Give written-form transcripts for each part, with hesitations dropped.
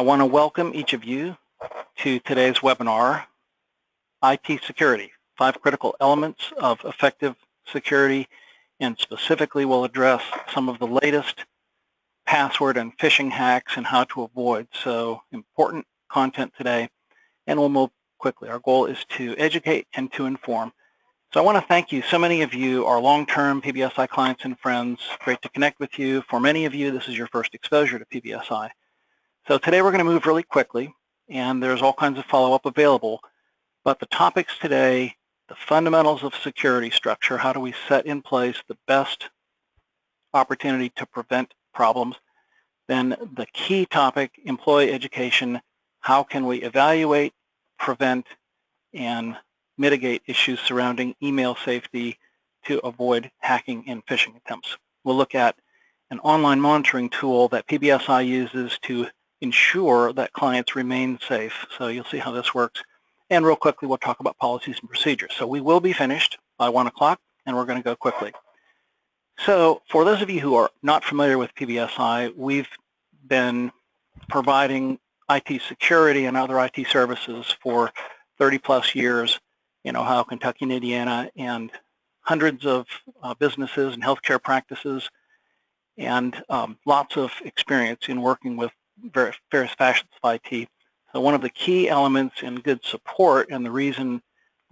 I want to welcome each of you to today's webinar, IT Security, 5 Critical Elements of Effective Security, and specifically we'll address some of the latest password and phishing hacks and how to avoid. So important content today, and we'll move quickly. Our goal is to educate and to inform. So I want to thank you. So many of you are long-term PBSI clients and friends. Great to connect with you. For many of you, this is your first exposure to PBSI. So today we're going to move really quickly, and there's all kinds of follow-up available. But the topics today, the fundamentals of security structure, how do we set in place the best opportunity to prevent problems? Then the key topic, employee education, how can we evaluate, prevent, and mitigate issues surrounding email safety to avoid hacking and phishing attempts. We'll look at an online monitoring tool that PBSI uses to ensure that clients remain safe. So you'll see how this works. And real quickly, we'll talk about policies and procedures. So we will be finished by 1 o'clock, and we're going to go quickly. So for those of you who are not familiar with PBSI, we've been providing IT security and other IT services for 30-plus years in Ohio, Kentucky, and Indiana, and hundreds of businesses and healthcare practices, and lots of experience in working with various facets of IT. So one of the key elements in good support, and the reason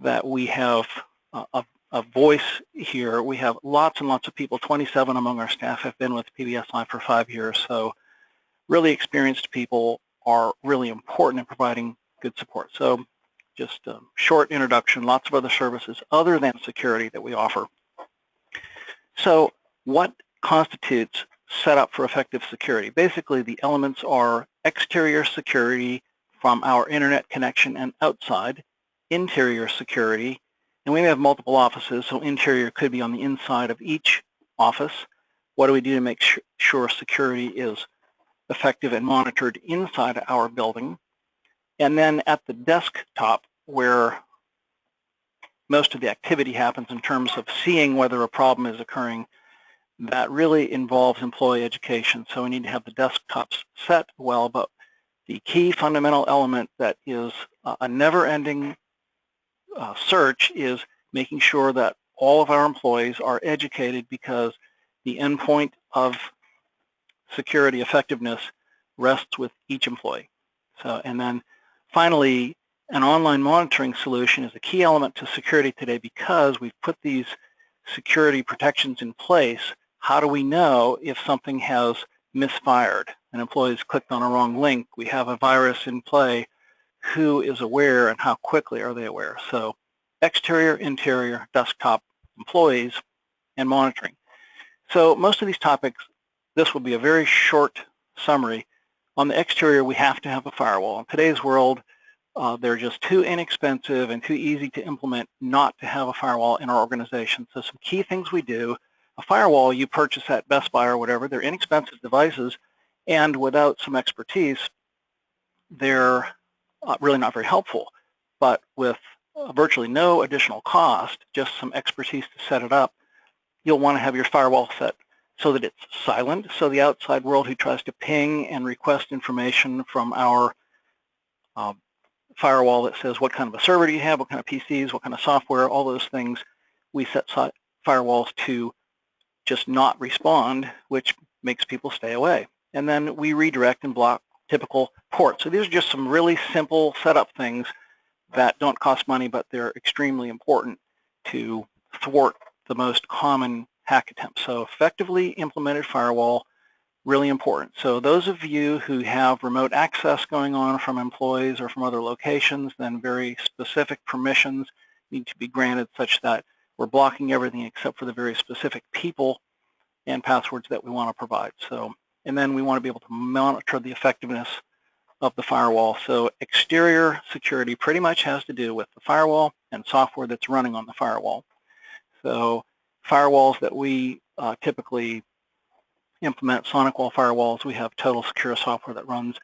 that we have a voice here, we have lots and lots of people, 27 among our staff have been with PBSI for 5 years, so really experienced people are really important in providing good support. So just a short introduction, lots of other services other than security that we offer. So what constitutes setup for effective security? Basically, the elements are exterior security from our internet connection and outside, interior security, and we may have multiple offices, so interior could be on the inside of each office. What do we do to make sure security is effective and monitored inside our building? And then at the desktop, where most of the activity happens in terms of seeing whether a problem is occurring, that really involves employee education. So we need to have the desktops set well, but the key fundamental element that is a never-ending search is making sure that all of our employees are educated, because the endpoint of security effectiveness rests with each employee. So, and then finally, an online monitoring solution is a key element to security today, because we've put these security protections in place. How do we know if something has misfired? An employee has clicked on a wrong link. We have a virus in play. Who is aware, and how quickly are they aware? So exterior, interior, desktop, employees, and monitoring. So most of these topics, this will be a very short summary. On the exterior, we have to have a firewall. In today's world, they're just too inexpensive and too easy to implement not to have a firewall in our organization. So some key things we do: a firewall you purchase at Best Buy or whatever, they're inexpensive devices, and without some expertise, they're really not very helpful. But with virtually no additional cost, just some expertise to set it up, you'll want to have your firewall set so that it's silent, so the outside world who tries to ping and request information from our firewall that says what kind of a server do you have, what kind of PCs, what kind of software, all those things, we set firewalls to just not respond, which makes people stay away. And then we redirect and block typical ports. So these are just some really simple setup things that don't cost money, but they're extremely important to thwart the most common hack attempts. So effectively implemented firewall, really important. So those of you who have remote access going on from employees or from other locations, then very specific permissions need to be granted, such that we're blocking everything except for the very specific people and passwords that we want to provide. So, and then we want to be able to monitor the effectiveness of the firewall. So exterior security pretty much has to do with the firewall and software that's running on the firewall. So firewalls that we typically implement, SonicWall firewalls, we have total secure software that runs,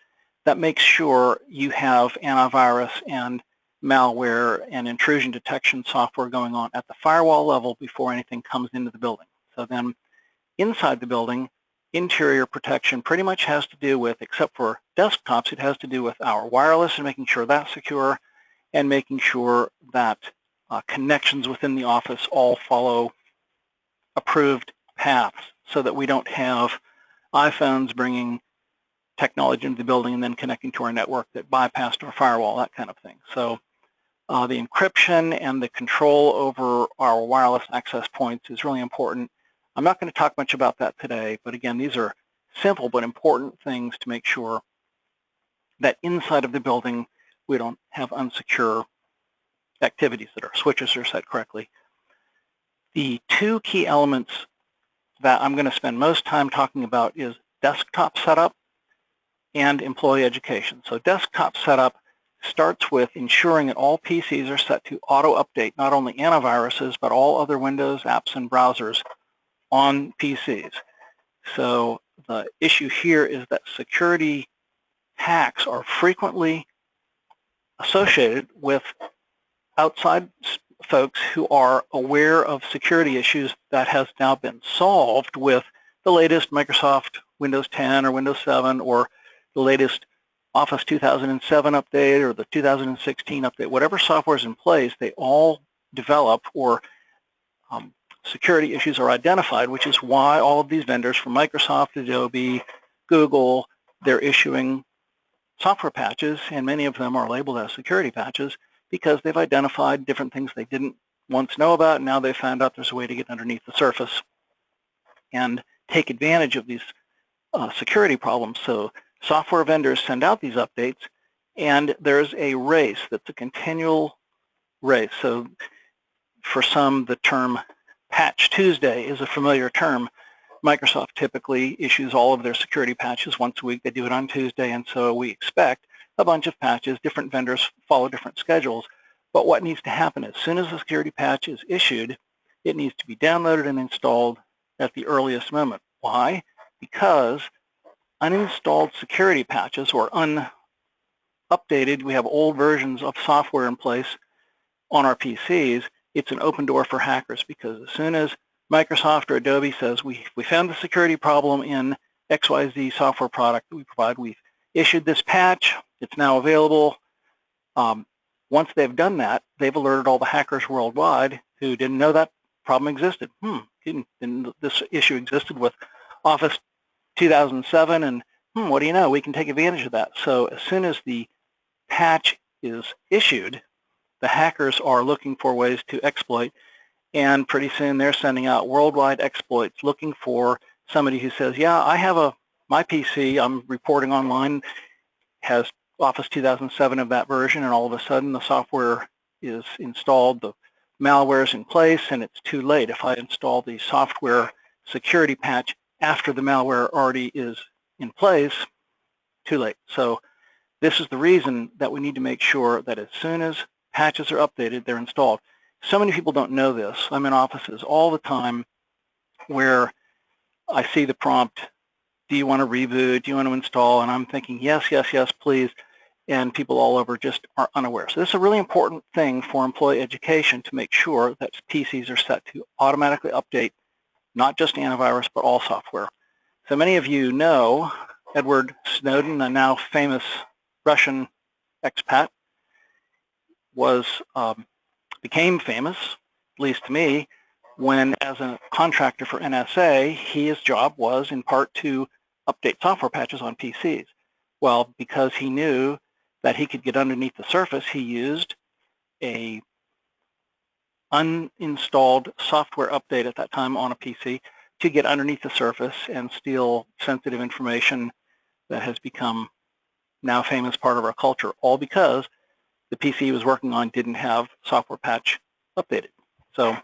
that makes sure you have antivirus and malware and intrusion detection software going on at the firewall level before anything comes into the building. So then inside the building, interior protection pretty much has to do with, except for desktops, it has to do with our wireless and making sure that's secure, and making sure that connections within the office all follow approved paths, so that we don't have iPhones bringing technology into the building and then connecting to our network that bypassed our firewall, that kind of thing. So the encryption and the control over our wireless access points is really important. I'm not going to talk much about that today, but again, these are simple but important things to make sure that inside of the building we don't have unsecure activities, that our switches are set correctly. The two key elements that I'm going to spend most time talking about is desktop setup and employee education. So desktop setup starts with ensuring that all PCs are set to auto-update not only antiviruses, but all other Windows apps and browsers on PCs. So the issue here is that security hacks are frequently associated with outside folks who are aware of security issues that has now been solved with the latest Microsoft Windows 10 or Windows 7 or the latest Office 2007 update or the 2016 update. Whatever software is in place, they all develop, or security issues are identified, which is why all of these vendors from Microsoft, Adobe, Google, they're issuing software patches, and many of them are labeled as security patches because they've identified different things they didn't once know about, and now they found out there's a way to get underneath the surface and take advantage of these security problems. So software vendors send out these updates, and there's a race that's a continual race. So for some, the term Patch Tuesday is a familiar term. Microsoft typically issues all of their security patches once a week. They do it on Tuesday, and so we expect a bunch of patches. Different vendors follow different schedules. But what needs to happen as soon as the security patch is issued, it needs to be downloaded and installed at the earliest moment. Why? Because uninstalled security patches, or unupdated, we have old versions of software in place on our PCs, it's an open door for hackers, because as soon as Microsoft or Adobe says, we found the security problem in XYZ software product that we provide, we've issued this patch, it's now available. Once they've done that, they've alerted all the hackers worldwide who didn't know that problem existed. This issue existed with Office 2007, and what do you know, we can take advantage of that. So as soon as the patch is issued, the hackers are looking for ways to exploit, and pretty soon they're sending out worldwide exploits looking for somebody who says, yeah, I have my PC, I'm reporting online, has Office 2007 of that version, and all of a sudden the software is installed, the malware is in place, and it's too late. If I install the software security patch after the malware already is in place, too late. So this is the reason that we need to make sure that as soon as patches are updated, they're installed. So many people don't know this. I'm in offices all the time where I see the prompt, do you want to reboot, do you want to install? And I'm thinking, yes, yes, yes, please. And people all over just are unaware. So this is a really important thing for employee education, to make sure that PCs are set to automatically update not just antivirus, but all software. So many of you know Edward Snowden, a now famous Russian expat, became famous, at least to me, when as a contractor for NSA, his job was in part to update software patches on PCs. Well, because he knew that he could get underneath the surface, he used a uninstalled software update at that time on a PC to get underneath the surface and steal sensitive information that has become now famous part of our culture, all because the PC he was working on didn't have software patch updated. So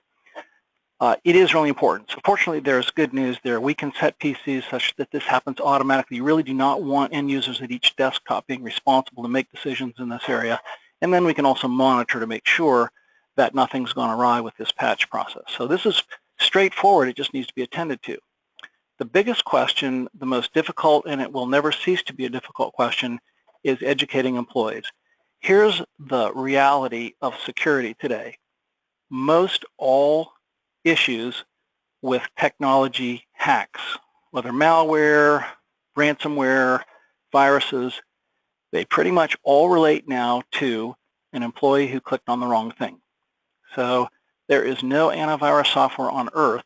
it is really important. So fortunately, there's good news there. We can set PCs such that this happens automatically. You really do not want end users at each desktop being responsible to make decisions in this area. And then we can also monitor to make sure that nothing's gone awry with this patch process. So this is straightforward. It just needs to be attended to. The biggest question, the most difficult, and it will never cease to be a difficult question, is educating employees. Here's the reality of security today. Most all issues with technology hacks whether malware, ransomware, viruses, they pretty much all relate now to an employee who clicked on the wrong thing. So there is no antivirus software on earth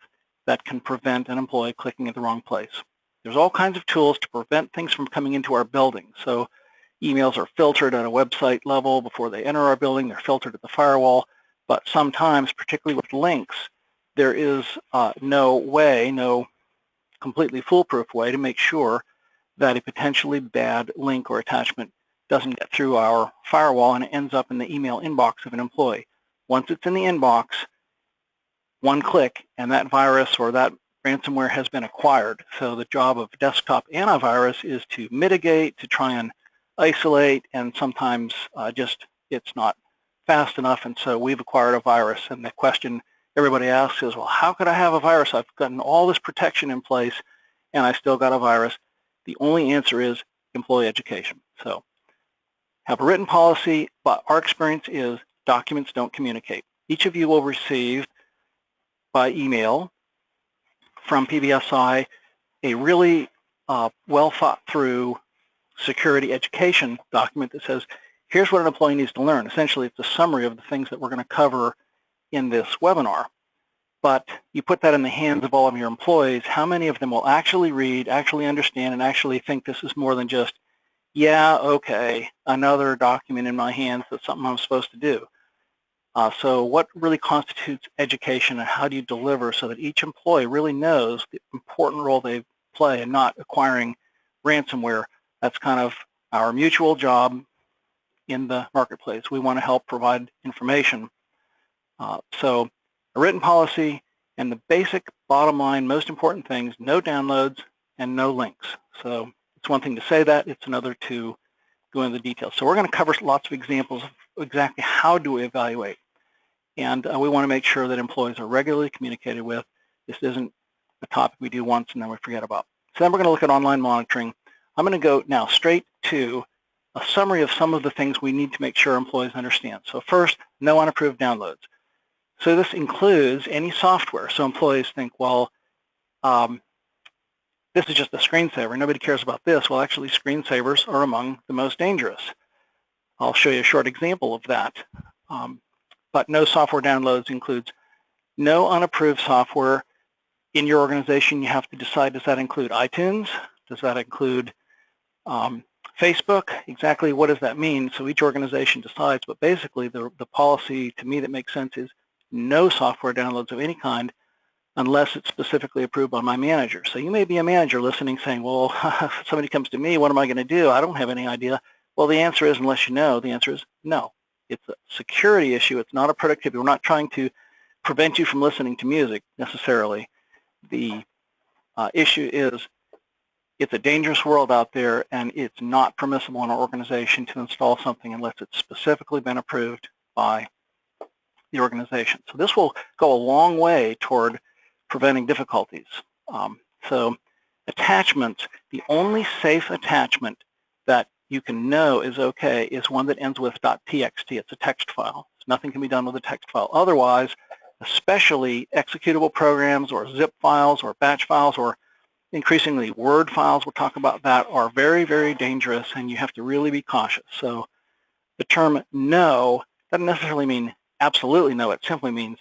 that can prevent an employee clicking at the wrong place. There's all kinds of tools to prevent things from coming into our building. So emails are filtered at a website level before they enter our building. They're filtered at the firewall. But sometimes, particularly with links, there is no completely foolproof way to make sure that a potentially bad link or attachment doesn't get through our firewall and it ends up in the email inbox of an employee. Once it's in the inbox, one click and that virus or that ransomware has been acquired. So the job of desktop antivirus is to mitigate, to try and isolate, and sometimes just it's not fast enough, and so we've acquired a virus. And the question everybody asks is, well, how could I have a virus? I've gotten all this protection in place and I still got a virus. The only answer is employee education. So have a written policy, but our experience is documents don't communicate. Each of you will receive by email from PBSI a really well thought through security education document that says, here's what an employee needs to learn. Essentially, it's a summary of the things that we're going to cover in this webinar. But you put that in the hands of all of your employees, how many of them will actually read, actually understand, and actually think this is more than just, yeah, okay, another document in my hands that's something I'm supposed to do. So what really constitutes education, and how do you deliver so that each employee really knows the important role they play in not acquiring ransomware? That's kind of our mutual job in the marketplace. We want to help provide information. So a written policy and the basic bottom line, most important things, no downloads and no links. So it's one thing to say that, it's another to go into the details. So we're going to cover lots of examples of exactly how do we evaluate. And we want to make sure that employees are regularly communicated with. This isn't a topic we do once and then we forget about. So then we're going to look at online monitoring. I'm going to go now straight to a summary of some of the things we need to make sure employees understand. So first, no unapproved downloads. So this includes any software. So employees think, well, this is just a screensaver. Nobody cares about this. Well, actually, screensavers are among the most dangerous. I'll show you a short example of that. But no software downloads includes no unapproved software in your organization. You have to decide, does that include iTunes? Does that include Facebook? Exactly what does that mean? So each organization decides, but basically the policy to me that makes sense is no software downloads of any kind unless it's specifically approved by my manager. So you may be a manager listening saying, well, if somebody comes to me, what am I going to do? I don't have any idea. Well, the answer is, unless you know, the answer is no. It's a security issue. It's not a productivity. We're not trying to prevent you from listening to music necessarily. The issue is it's a dangerous world out there, and it's not permissible in our organization to install something unless it's specifically been approved by the organization. So this will go a long way toward preventing difficulties. So attachments, the only safe attachment that you can know is okay is one that ends with .txt. It's a text file. So nothing can be done with a text file. Otherwise, especially executable programs or zip files or batch files or increasingly Word files, we'll talk about that, are very, very dangerous, and you have to really be cautious. So the term no doesn't necessarily mean absolutely no. It simply means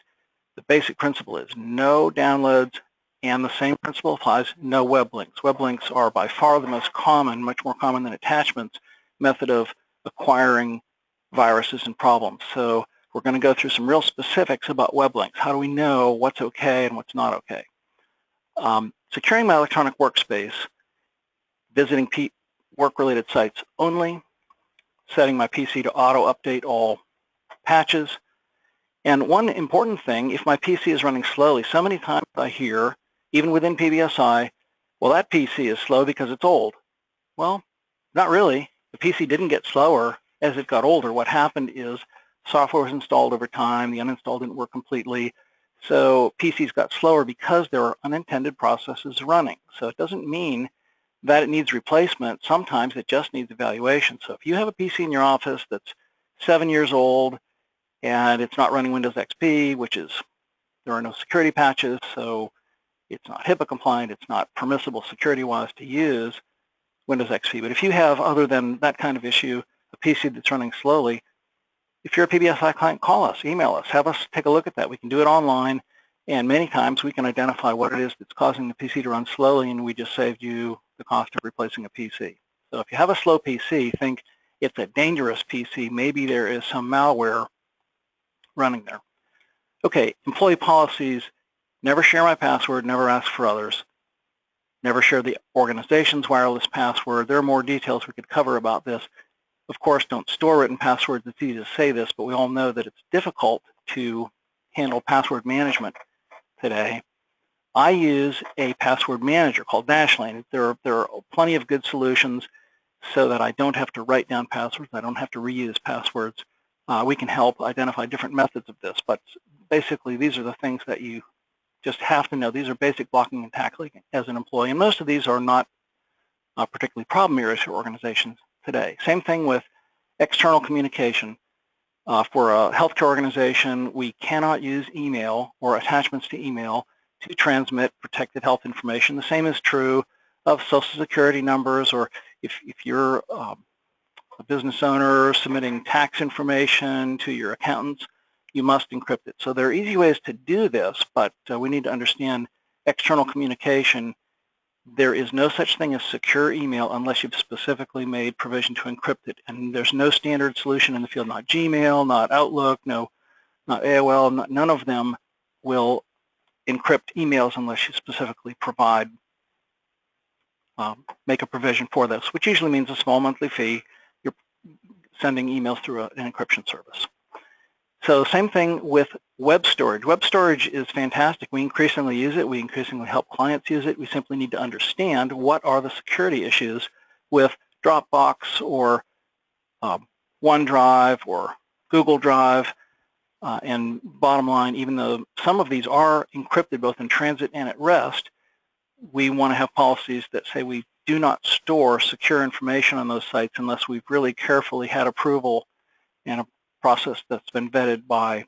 the basic principle is no downloads, and the same principle applies, no web links. Web links are by far the most common, much more common than attachments, method of acquiring viruses and problems. So we're going to go through some real specifics about web links. How do we know what's okay and what's not okay? Securing my electronic workspace, visiting work-related sites only, setting my PC to auto-update all patches. And one important thing, if my PC is running slowly, so many times I hear, even within PBSI, well, that PC is slow because it's old. Well, not really. The PC didn't get slower as it got older. What happened is software was installed over time, the uninstall didn't work completely, so PCs got slower because there are unintended processes running. So it doesn't mean that it needs replacement. Sometimes it just needs evaluation. So if you have a PC in your office that's 7 years old and it's not running Windows XP, which is, there are no security patches, so it's not HIPAA compliant, it's not permissible security-wise to use Windows XP. But if you have, other than that kind of issue, a PC that's running slowly, if you're a PBSI client, call us, email us, have us take a look at that. We can do it online, and many times we can identify what it is that's causing the PC to run slowly, and we just saved you the cost of replacing a PC. So if you have a slow PC, think it's a dangerous PC. Maybe there is some malware running there. Okay, employee policies: never share my password, never ask for others, never share the organization's wireless password. There are more details we could cover about this. Of course, don't store written passwords. It's easy to say this, but we all know that it's difficult to handle password management today. I use a password manager called Dashlane. There are plenty of good solutions so that I don't have to write down passwords. I don't have to reuse passwords. We can help identify different methods of this, but basically these are the things that you just have to know. These are basic blocking and tackling as an employee, and most of these are not particularly problem areas for organizations today. Same thing with external communication. For a healthcare organization, we cannot use email or attachments to email to transmit protected health information. The same is true of Social Security numbers, or if you're a business owner submitting tax information to your accountants, you must encrypt it. So there are easy ways to do this, but we need to understand external communication. There is no such thing as secure email unless you've specifically made provision to encrypt it. And there's no standard solution in the field, not Gmail, not Outlook, not AOL, none of them will encrypt emails unless you specifically provide, make a provision for this, which usually means a small monthly fee. You're sending emails through an encryption service. So same thing with web storage. Web storage is fantastic. We increasingly use it. We increasingly help clients use it. We simply need to understand what are the security issues with Dropbox or OneDrive or Google Drive. And bottom line, even though some of these are encrypted both in transit and at rest, we want to have policies that say we do not store secure information on those sites unless we've really carefully had approval and a process that's been vetted by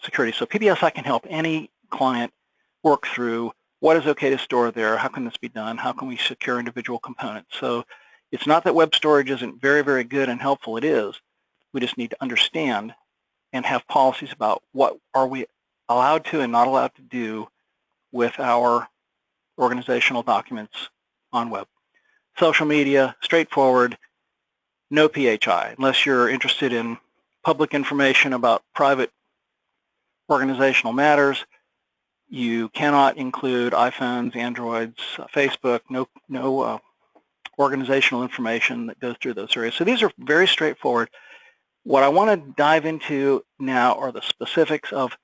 security. So PBSI can help any client work through what is okay to store there, how can this be done, how can we secure individual components. So it's not that web storage isn't very, very good and helpful. It is. We just need to understand and have policies about what are we allowed to and not allowed to do with our organizational documents on web. Social media, straightforward, no PHI, unless you're interested in public information about private organizational matters. You cannot include iPhones, Androids, Facebook, no organizational information that goes through those areas. So these are very straightforward. What I want to dive into now are the specifics of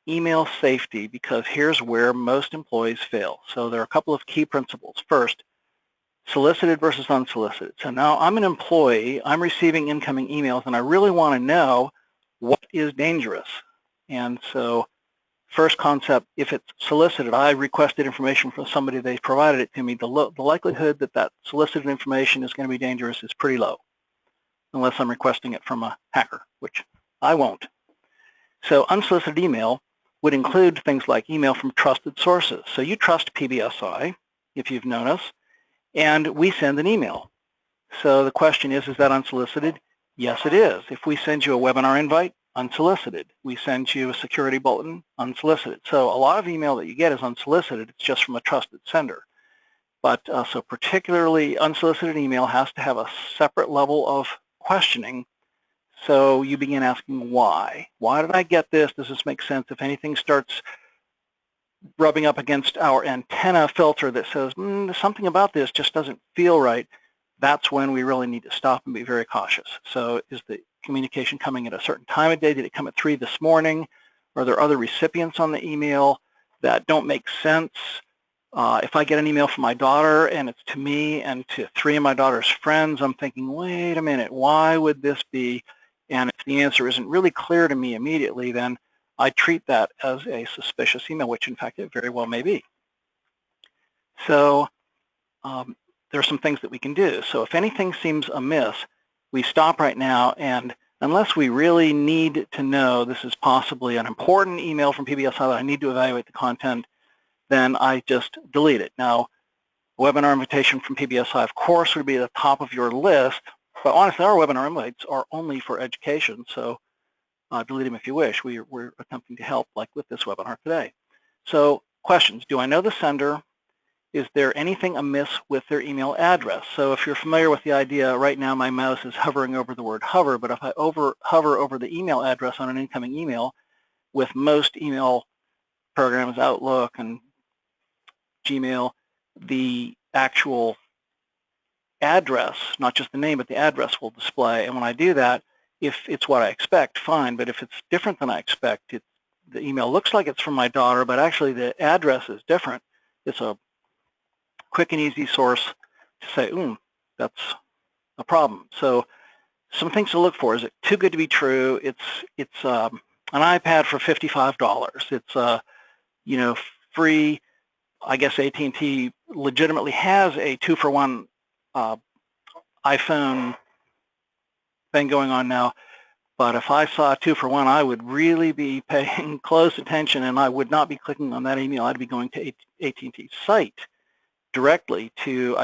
email safety, because here's where most employees fail. So there are a couple of key principles. First, solicited versus unsolicited. So now I'm an employee, I'm receiving incoming emails, and I really want to know what is dangerous. And so first concept, if it's solicited, I requested information from somebody, they provided it to me, the likelihood that that solicited information is going to be dangerous is pretty low, unless I'm requesting it from a hacker, which I won't. So unsolicited email would include things like email from trusted sources. So you trust PBSI, if you've known us, and we send an email. So the question is that unsolicited? Yes, it is. If we send you a webinar invite, unsolicited. We send you a security bulletin, unsolicited. So a lot of email that you get is unsolicited. It's just from a trusted sender. But so particularly unsolicited email has to have a separate level of questioning. So you begin asking why. Why did I get this? Does this make sense? If anything starts rubbing up against our antenna filter that says, something about this just doesn't feel right, that's when we really need to stop and be very cautious. So is the communication coming at a certain time of day? Did it come at 3 this morning? Are there other recipients on the email that don't make sense? If I get an email from my daughter and it's to me and to 3 of my daughter's friends, I'm thinking, wait a minute, why would this be? And if the answer isn't really clear to me immediately, then I treat that as a suspicious email, which in fact it very well may be. So there are some things that we can do. So if anything seems amiss, we stop right now, and unless we really need to know this is possibly an important email from PBSI that I need to evaluate the content, then I just delete it. Now, a webinar invitation from PBSI, of course, would be at the top of your list, but honestly, our webinar invites are only for education, so delete them if you wish. We're attempting to help, like with this webinar today. So questions: do I know the sender? Is there anything amiss with their email address? So if you're familiar with the idea, right now my mouse is hovering over the word hover, but if I hover over the email address on an incoming email, with most email programs, Outlook and Gmail, the actual address, not just the name, but the address will display. And when I do that, if it's what I expect, fine. But if it's different than I expect, the email looks like it's from my daughter, but actually the address is different. It's a quick and easy source to say, that's a problem. So some things to look for. Is it too good to be true? It's an iPad for $55. It's free. I guess AT&T legitimately has a 2-for-1 iPhone thing going on now. But if I saw a 2-for-1, I would really be paying close attention, and I would not be clicking on that email. I'd be going to AT&T's site directly to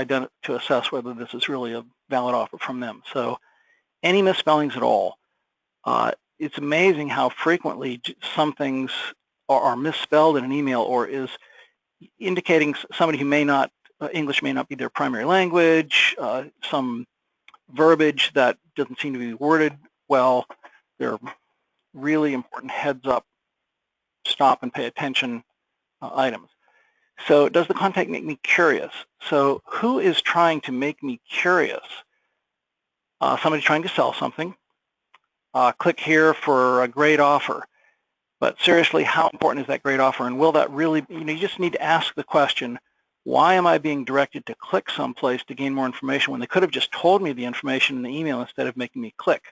assess whether this is really a valid offer from them. So any misspellings at all. It's amazing how frequently some things are misspelled in an email, or is indicating somebody who may not, English may not be their primary language, some verbiage that doesn't seem to be worded well. They're really important heads up, stop and pay attention items. So does the content make me curious? So who is trying to make me curious? Somebody trying to sell something. Click here for a great offer. But seriously, how important is that great offer? And will that really, you just need to ask the question, why am I being directed to click someplace to gain more information when they could have just told me the information in the email instead of making me click?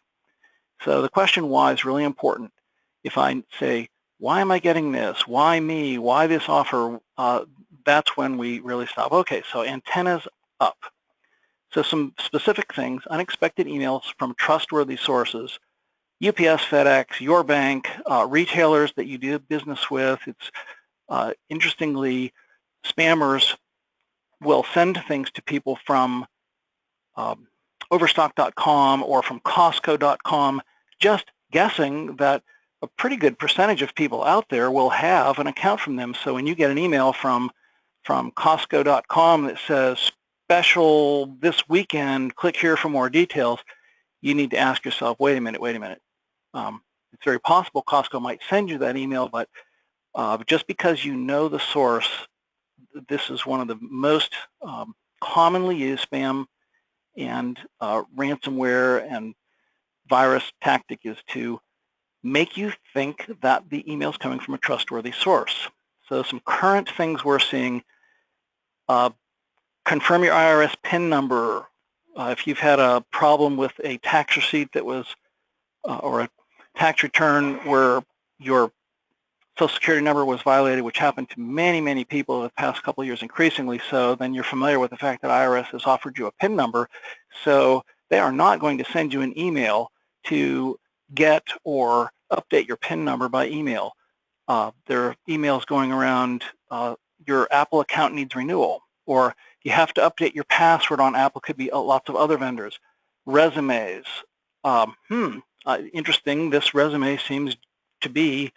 So the question why is really important. If I say, why am I getting this? Why me? Why this offer? That's when we really stop. Okay, so antennas up. So some specific things: unexpected emails from trustworthy sources, UPS, FedEx, your bank, retailers that you do business with. It's interestingly, spammers will send things to people from Overstock.com or from Costco.com, just guessing that a pretty good percentage of people out there will have an account from them. So when you get an email from Costco.com that says special this weekend, click here for more details, you need to ask yourself, wait a minute. It's very possible Costco might send you that email, but just because you know the source, this is one of the most commonly used spam and ransomware and virus tactic is to make you think that the email is coming from a trustworthy source. So some current things we're seeing: confirm your IRS PIN number. If you've had a problem with a tax receipt that was, or a tax return where your Social Security number was violated, which happened to many, many people in the past couple of years, increasingly so, then you're familiar with the fact that IRS has offered you a PIN number. So they are not going to send you an email to get or update your PIN number by email. There are emails going around, your Apple account needs renewal, or you have to update your password on Apple. Could be lots of other vendors. Resumes. Interesting, this resume seems to be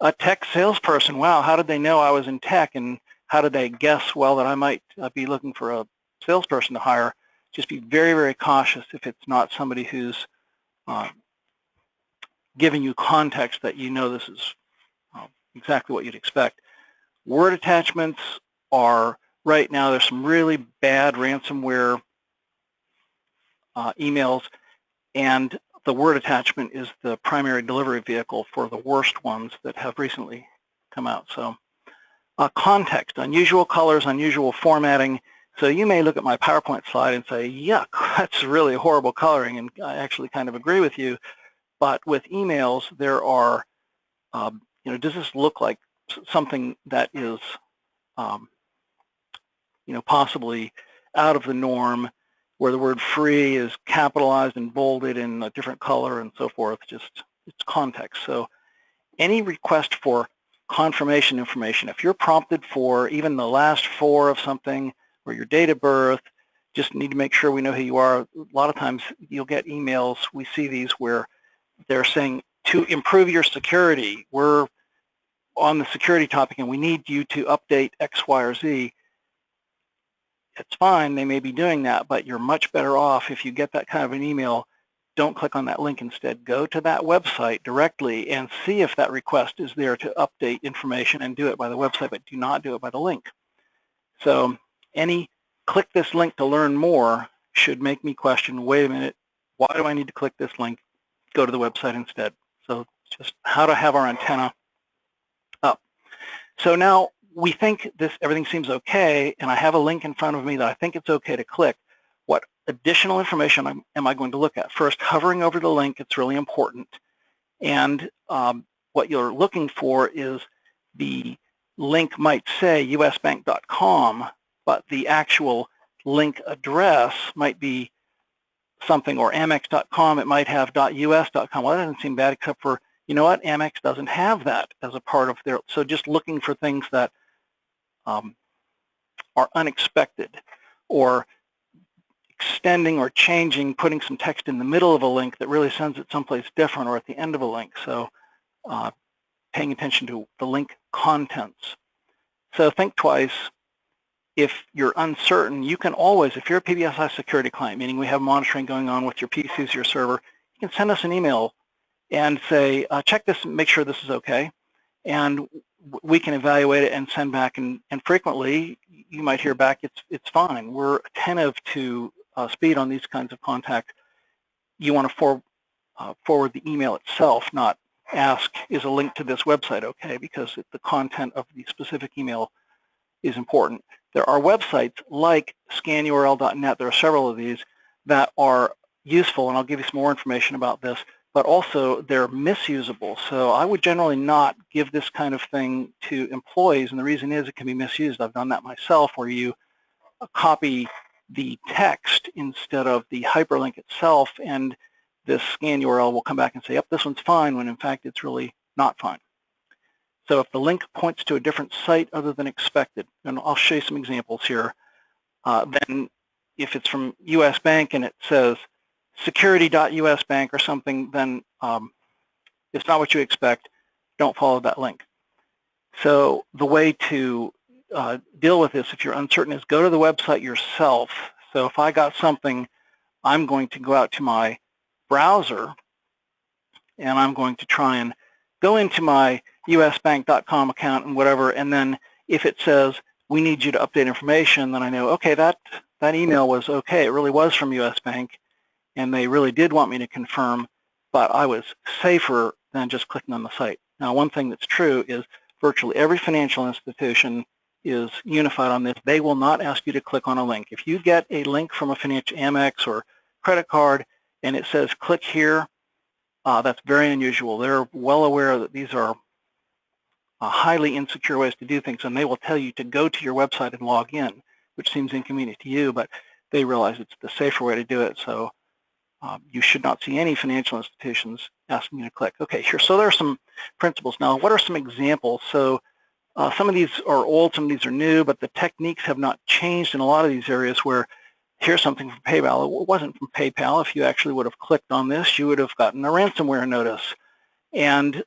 a tech salesperson. Wow, how did they know I was in tech, and how did they guess, well, that I might be looking for a salesperson to hire? Just be very, very cautious if it's not somebody who's giving you context that you know this is exactly what you'd expect. Word attachments are, right now, there's some really bad ransomware emails, and the word attachment is the primary delivery vehicle for the worst ones that have recently come out. So context, unusual colors, unusual formatting. So you may look at my PowerPoint slide and say, yuck, that's really horrible coloring, and I actually kind of agree with you. But with emails, there are, does this look like something that is, possibly out of the norm, where the word free is capitalized and bolded in a different color and so forth? Just it's context. So any request for confirmation information. If you're prompted for even the last four of something or your date of birth, just need to make sure we know who you are. A lot of times you'll get emails, we see these where they're saying, to improve your security, we're on the security topic and we need you to update X, Y, or Z. It's fine, they may be doing that, but you're much better off if you get that kind of an email. Don't click on that link. Instead, go to that website directly and see if that request is there to update information, and do it by the website, but do not do it by the link. So any click this link to learn more should make me question, wait a minute, why do I need to click this link? Go to the website instead. So just how to have our antenna up. So now we think everything seems okay, and I have a link in front of me that I think it's okay to click. What additional information am I going to look at? First, hovering over the link, it's really important. And what you're looking for is the link might say usbank.com, but the actual link address might be something, or amex.com, it might have .us.com. Well, that doesn't seem bad, except for, you know what, Amex doesn't have that as a part of their, so just looking for things that are unexpected, or extending or changing, putting some text in the middle of a link that really sends it someplace different, or at the end of a link. So paying attention to the link contents. So think twice. If you're uncertain, you can always, if you're a PBSI security client, meaning we have monitoring going on with your PCs, your server, you can send us an email and say, check this and make sure this is okay. And we can evaluate it and send back, and frequently you might hear back, it's fine. We're attentive to speed on these kinds of contacts. You want to forward the email itself, not ask, is a link to this website okay? Because the content of the specific email is important. There are websites like scanurl.net, there are several of these that are useful, and I'll give you some more information about this, but also they're misusable. So I would generally not give this kind of thing to employees, and the reason is it can be misused. I've done that myself, where you copy the text instead of the hyperlink itself, and this scan URL will come back and say, yep, this one's fine, when in fact it's really not fine. So if the link points to a different site other than expected, and I'll show you some examples here, then if it's from US Bank and it says security.usbank or something, then it's not what you expect. Don't follow that link. So the way to deal with this, if you're uncertain, is go to the website yourself. So if I got something, I'm going to go out to my browser and I'm going to try and go into my usbank.com account and whatever, and then if it says we need you to update information, then I know, okay, that email was okay. It really was from US Bank, and they really did want me to confirm, but I was safer than just clicking on the site. Now, one thing that's true is virtually every financial institution is unified on this. They will not ask you to click on a link. If you get a link from a financial Amex or credit card and it says click here, that's very unusual. They're well aware that these are highly insecure ways to do things, and they will tell you to go to your website and log in, which seems inconvenient to you, but they realize it's the safer way to do it. So you should not see any financial institutions asking you to click. Okay, sure. So there are some principles. Now, what are some examples? So some of these are old, some of these are new, but the techniques have not changed in a lot of these areas, where here's something from PayPal. It wasn't from PayPal. If you actually would have clicked on this, you would have gotten a ransomware notice. And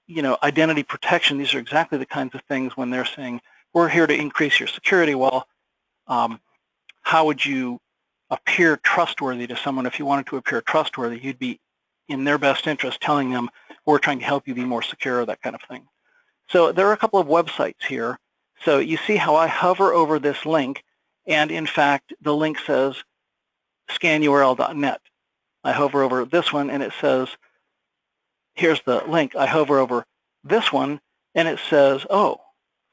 you know, identity protection, these are exactly the kinds of things when they're saying, we're here to increase your security. Well, how would you appear trustworthy to someone? If you wanted to appear trustworthy, you'd be in their best interest telling them, we're trying to help you be more secure, that kind of thing. So there are a couple of websites here. So you see how I hover over this link, and in fact, the link says scanurl.net. I hover over this one, and it says, here's the link. I hover over this one, and it says, oh,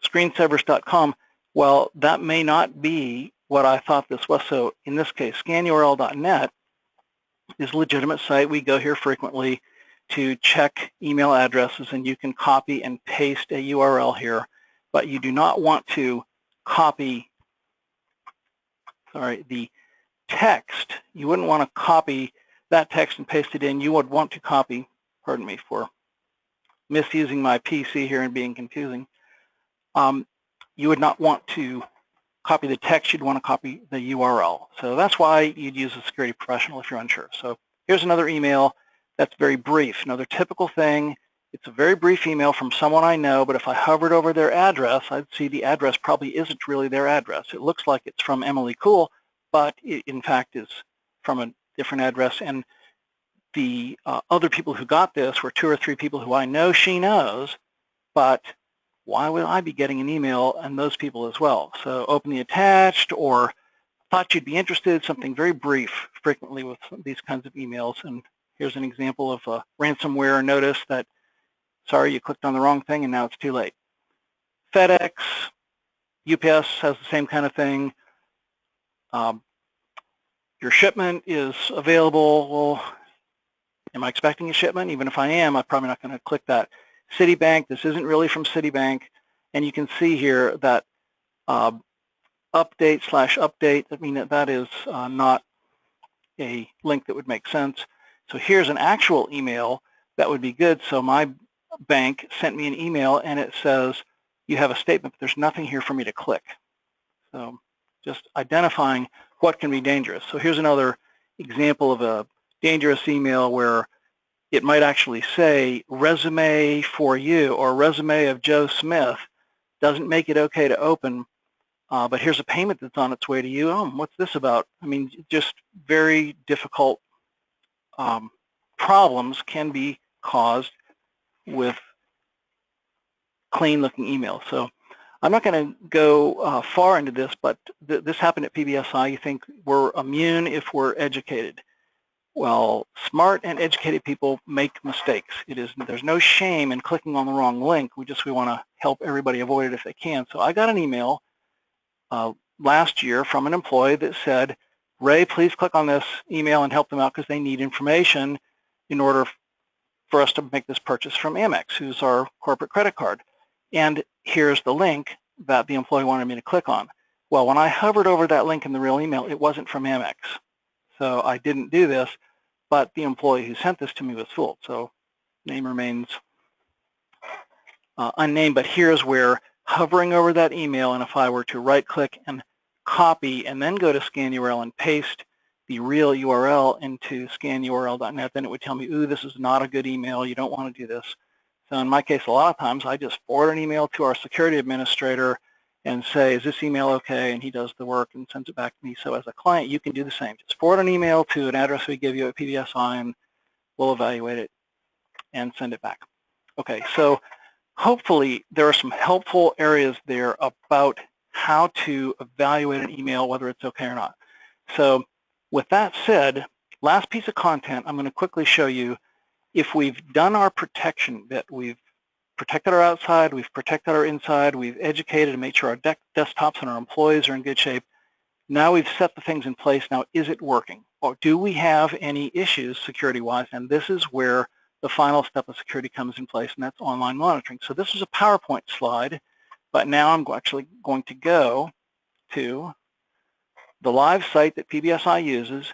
screensavers.com. Well, that may not be what I thought this was. So in this case, scanurl.net is a legitimate site. We go here frequently to check email addresses, and you can copy and paste a URL here, but you do not want to copy, the text. You wouldn't want to copy that text and paste it in. You would want to copy, pardon me for misusing my PC here and being confusing. You would not want to copy the text, you'd want to copy the URL. So that's why you'd use a security professional if you're unsure. So here's another email that's very brief. Another typical thing, it's a very brief email from someone I know, but if I hovered over their address, I'd see the address probably isn't really their address. It looks like it's from Emily Cool, but it in fact is from a different address. And the other people who got this were 2 or 3 people who I know she knows, but why would I be getting an email and those people as well? So open the attached, or thought you'd be interested, something very brief frequently with these kinds of emails. And here's an example of a ransomware notice that, sorry, you clicked on the wrong thing and now it's too late. FedEx, UPS has the same kind of thing. Your shipment is available. Well, am I expecting a shipment? Even if I am, I'm probably not going to click that. Citibank, this isn't really from Citibank. And you can see here that update/update, I mean, that is not a link that would make sense. So here's an actual email that would be good. So my bank sent me an email and it says, you have a statement, but there's nothing here for me to click. So just identifying what can be dangerous. So here's another example of a dangerous email where it might actually say resume for you or resume of Joe Smith. Doesn't make it okay to open, but here's a payment that's on its way to you. Oh, what's this about? I mean, just very difficult problems can be caused with clean looking emails. So I'm not going to go far into this, but this happened at PBSI. You think we're immune if we're educated. Well, smart and educated people make mistakes. There's no shame in clicking on the wrong link. We want to help everybody avoid it if they can. So I got an email last year from an employee that said, Ray, please click on this email and help them out because they need information in order for us to make this purchase from Amex, who's our corporate credit card. And here's the link that the employee wanted me to click on. Well, when I hovered over that link in the real email, it wasn't from Amex. So I didn't do this, but the employee who sent this to me was fooled. So name remains unnamed, but here's where hovering over that email, and if I were to right-click and copy and then go to scan URL and paste the real URL into scanurl.net, then it would tell me, ooh, this is not a good email. You don't want to do this. So in my case, a lot of times I just forward an email to our security administrator and say, is this email okay? And he does the work and sends it back to me. So as a client, you can do the same. Just forward an email to an address we give you at PBSI, and we'll evaluate it and send it back. Okay, so hopefully there are some helpful areas there about how to evaluate an email, whether it's okay or not. So with that said, last piece of content, I'm going to quickly show you if we've done our protection bit. We've protected our outside, we've protected our inside, we've educated and made sure our desktops and our employees are in good shape. Now we've set the things in place. Now, is it working? Or do we have any issues security-wise? And this is where the final step of security comes in place, and that's online monitoring. So this is a PowerPoint slide, but now I'm actually going to go to the live site that PBSI uses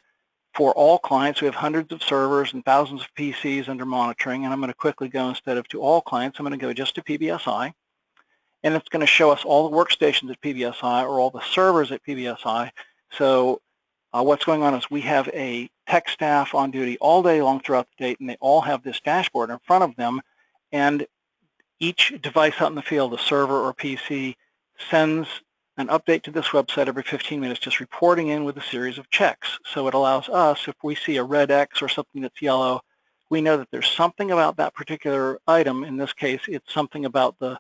for all clients. We have hundreds of servers and thousands of PCs under monitoring, and I'm going to quickly go, instead of to all clients, I'm going to go just to PBSI, and it's going to show us all the workstations at PBSI or all the servers at PBSI. So what's going on is we have a tech staff on duty all day long throughout the day, and they all have this dashboard in front of them, and each device out in the field, a server or PC, sends an update to this website every 15 minutes, just reporting in with a series of checks. So it allows us, if we see a red X or something that's yellow, we know that there's something about that particular item. In this case, it's something about the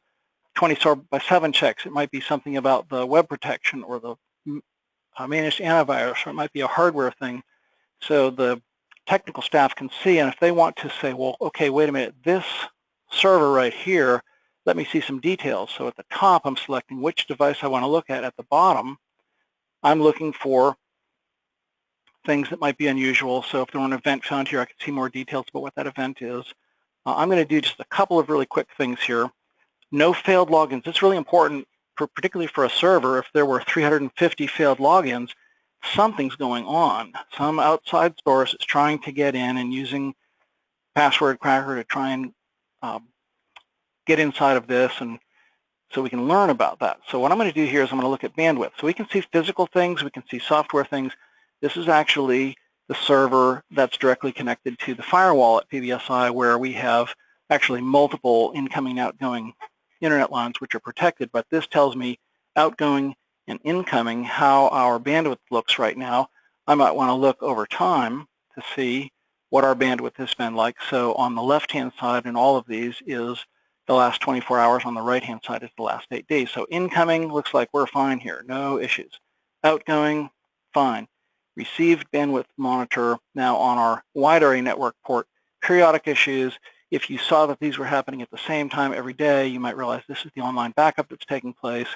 24/7 checks. It might be something about the web protection or the managed antivirus, or it might be a hardware thing. So the technical staff can see, and if they want to say, well, okay, wait a minute, this server right here, let me see some details. So at the top, I'm selecting which device I want to look at. At the bottom, I'm looking for things that might be unusual. So if there were an event found here, I could see more details about what that event is. I'm going to do just a couple of really quick things here. No failed logins. It's really important, particularly for a server. If there were 350 failed logins, something's going on. Some outside source is trying to get in and using password cracker to try and get inside of this, and so we can learn about that. So what I'm going to do here is I'm going to look at bandwidth. So we can see physical things, we can see software things. This is actually the server that's directly connected to the firewall at PBSI, where we have actually multiple incoming and outgoing internet lines which are protected, but this tells me outgoing and incoming how our bandwidth looks right now. I might want to look over time to see what our bandwidth has been like. So on the left-hand side in all of these is the last 24 hours. On the right-hand side is the last 8 days. So incoming looks like we're fine here, no issues. Outgoing, fine. Received bandwidth monitor now on our wide area network port, periodic issues. If you saw that these were happening at the same time every day, you might realize this is the online backup that's taking place.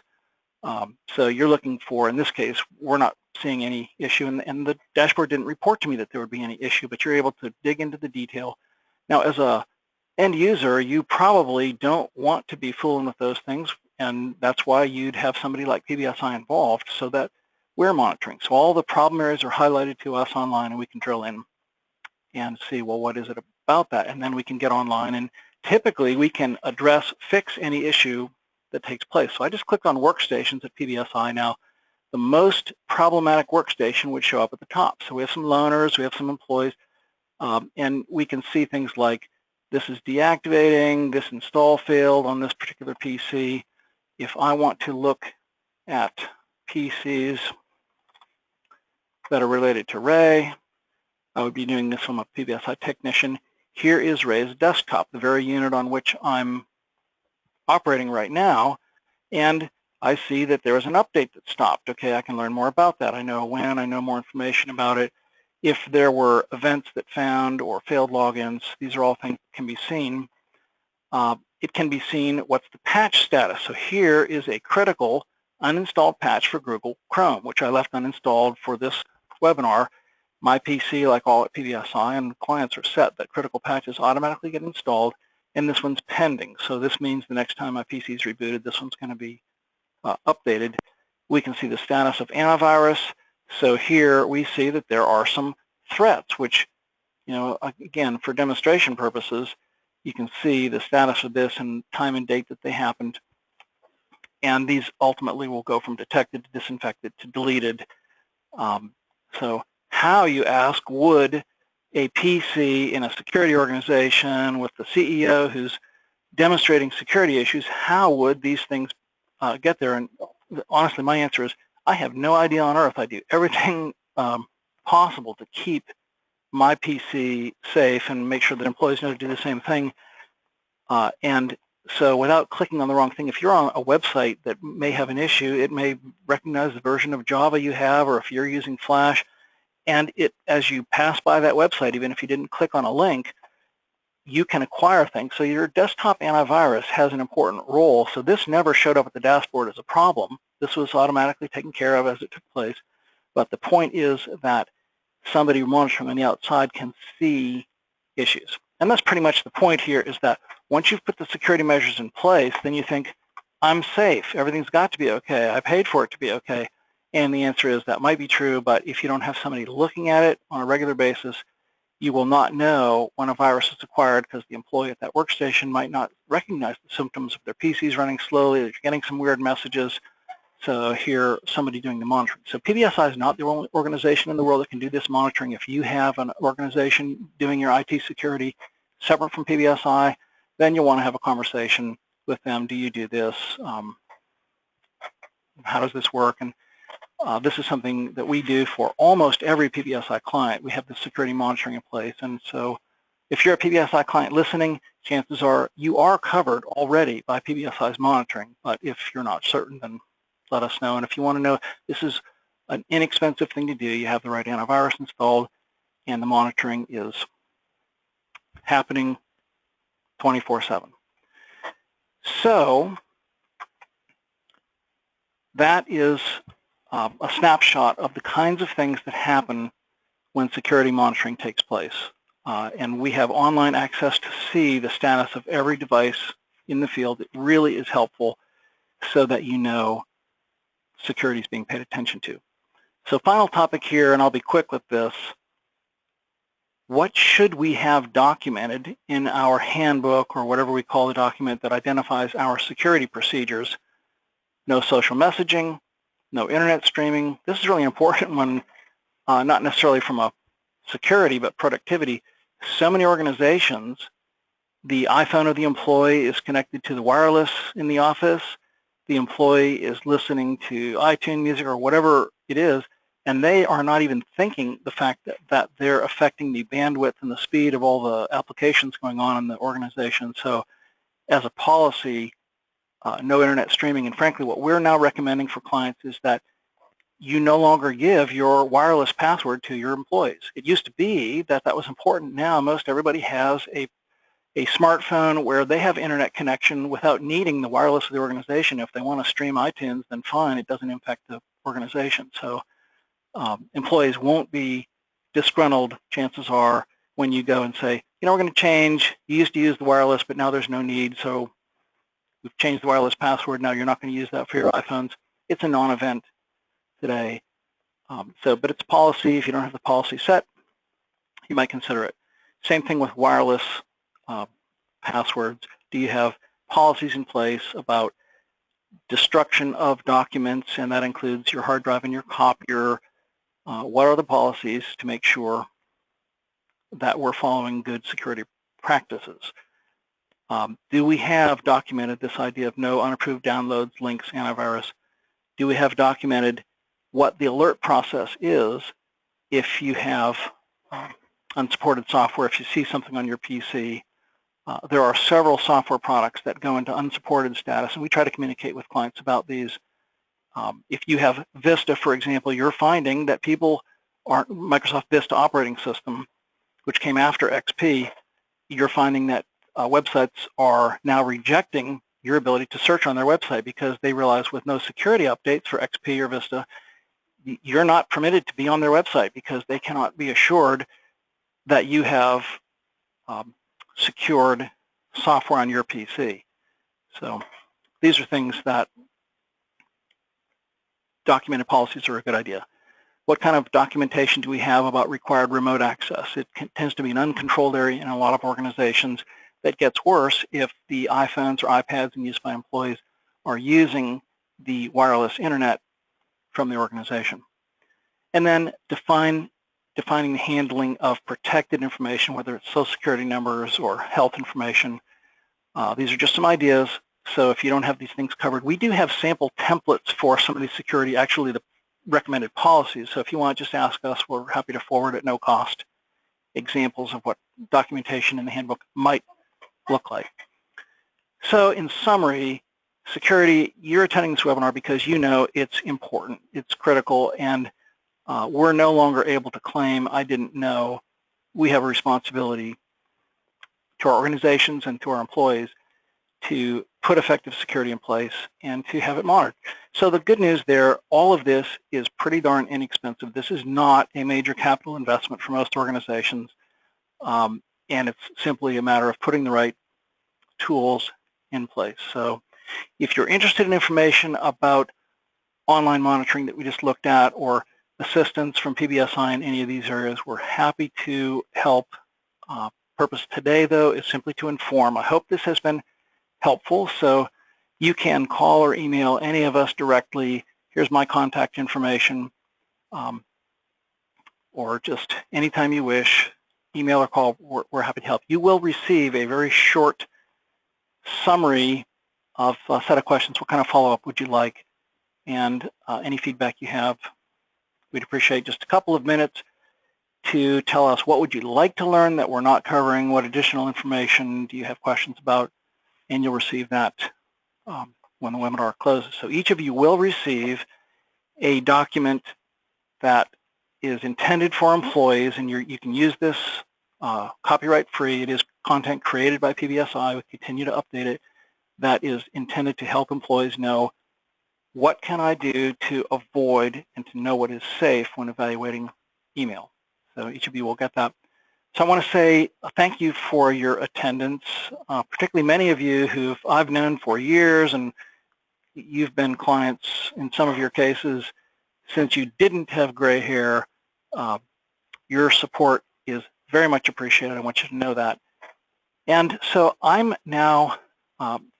So you're looking for, in this case, we're not seeing any issue, and the dashboard didn't report to me that there would be any issue, but you're able to dig into the detail. Now, as a end user, you probably don't want to be fooling with those things, and that's why you'd have somebody like PBSI involved so that we're monitoring. So all the problem areas are highlighted to us online, and we can drill in and see, well, what is it about that? And then we can get online, and typically we can fix any issue that takes place. So I just clicked on workstations at PBSI. Now, the most problematic workstation would show up at the top. So we have some loaners, we have some employees, and we can see things like this is deactivating, this install failed on this particular PC. If I want to look at PCs that are related to Ray, I would be doing this from a PBSI technician. Here is Ray's desktop, the very unit on which I'm operating right now, and I see that there is an update that stopped. Okay, I can learn more about that. I know when, I know more information about it. If there were events that found or failed logins, these are all things that can be seen. It can be seen what's the patch status. So here is a critical uninstalled patch for Google Chrome, which I left uninstalled for this webinar. My PC, like all at PBSI, and clients are set that critical patches automatically get installed, and this one's pending. So this means the next time my PC is rebooted, this one's going to be updated. We can see the status of antivirus. So here we see that there are some threats, which, you know, again, for demonstration purposes, you can see the status of this and time and date that they happened. And these ultimately will go from detected to disinfected to deleted. So how, you ask, would a PC in a security organization with the CEO who's demonstrating security issues, how would these things get there? And honestly, my answer is I have no idea on earth. I do everything possible to keep my PC safe and make sure that employees know to do the same thing. And so without clicking on the wrong thing, if you're on a website that may have an issue, it may recognize the version of Java you have, or if you're using Flash, and as you pass by that website, even if you didn't click on a link, you can acquire things. So your desktop antivirus has an important role. So this never showed up at the dashboard as a problem. This was automatically taken care of as it took place. But the point is that somebody monitoring on the outside can see issues. And that's pretty much the point here, is that once you've put the security measures in place, then you think, I'm safe. Everything's got to be okay. I paid for it to be okay. And the answer is that might be true, but if you don't have somebody looking at it on a regular basis, you will not know when a virus is acquired, because the employee at that workstation might not recognize the symptoms of their PCs running slowly, they're getting some weird messages. So here, somebody doing the monitoring. So PBSI is not the only organization in the world that can do this monitoring. If you have an organization doing your IT security separate from PBSI, then you'll want to have a conversation with them. Do you do this? How does this work? And this is something that we do for almost every PBSI client. We have the security monitoring in place. And so if you're a PBSI client listening, chances are you are covered already by PBSI's monitoring. But if you're not certain, then let us know. And if you want to know, this is an inexpensive thing to do. You have the right antivirus installed, and the monitoring is happening 24/7. So that is a snapshot of the kinds of things that happen when security monitoring takes place. And we have online access to see the status of every device in the field. It really is helpful so that you know security is being paid attention to. So final topic here, and I'll be quick with this. what should we have documented in our handbook or whatever we call the document that identifies our security procedures? No social messaging, no internet streaming. This is really important when not necessarily from a security but productivity. So many organizations, the iPhone of the employee is connected to the wireless in the office. The employee is listening to iTunes music or whatever it is, and they are not even thinking the fact that they're affecting the bandwidth and the speed of all the applications going on in the organization. So as a policy, no internet streaming. And frankly, what we're now recommending for clients is that you no longer give your wireless password to your employees. It used to be that that was important. Now most everybody has a smartphone where they have internet connection without needing the wireless of the organization. If they want to stream iTunes, then fine, it doesn't impact the organization. So employees won't be disgruntled, chances are, when you go and say, you know, we're going to change. You used to use the wireless, but now there's no need, so we've changed the wireless password. Now you're not going to use that for your iPhones. It's a non-event today. But it's policy. If you don't have the policy set, you might consider it. Same thing with wireless passwords. Do you have policies in place about destruction of documents, and that includes your hard drive and your copier? What are the policies to make sure that we're following good security practices? Do we have documented this idea of no unapproved downloads, links, antivirus? Do we have documented what the alert process is if you have unsupported software, if you see something on your PC? There are several software products that go into unsupported status, and we try to communicate with clients about these. If you have Vista, for example, you're finding that people aren't Microsoft Vista operating system, which came after XP, you're finding that websites are now rejecting your ability to search on their website because they realize with no security updates for XP or Vista, you're not permitted to be on their website because they cannot be assured that you have secured software on your PC. So these are things that documented policies are a good idea. What kind of documentation do we have about required remote access? It tends to be an uncontrolled area in a lot of organizations. That gets worse if the iPhones or iPads in use by employees are using the wireless internet from the organization. And then defining the handling of protected information, whether it's social security numbers or health information. These are just some ideas. So if you don't have these things covered, we do have sample templates for some of these security, actually the recommended policies. So if you want, just ask us. We're happy to forward at no cost examples of what documentation in the handbook might look like. So in summary, security, you're attending this webinar because you know it's important, it's critical, and we're no longer able to claim I didn't know. We have a responsibility to our organizations and to our employees to put effective security in place and to have it monitored. So the good news there, all of this is pretty darn inexpensive. This is not a major capital investment for most organizations, and it's simply a matter of putting the right tools in place. So if you're interested in information about online monitoring that we just looked at or assistance from PBSI in any of these areas, we're happy to help. Purpose today, though, is simply to inform. I hope this has been helpful. So you can call or email any of us directly. Here's my contact information, or just anytime you wish, email or call, we're happy to help. You will receive a very short summary of a set of questions. What kind of follow-up would you like? And any feedback you have, we'd appreciate just a couple of minutes to tell us what would you like to learn that we're not covering, what additional information do you have questions about, and you'll receive that when the webinar closes. So each of you will receive a document that is intended for employees, and you can use this copyright free. It is content created by PBSI. We continue to update it. That is intended to help employees know what can I do to avoid and to know what is safe when evaluating email. So each of you will get that. So I want to say thank you for your attendance, particularly many of you who I've known for years, and you've been clients in some of your cases since you didn't have gray hair. Your support is very much appreciated. I want you to know that. And so I'm now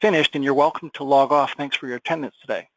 finished, and you're welcome to log off. Thanks for your attendance today.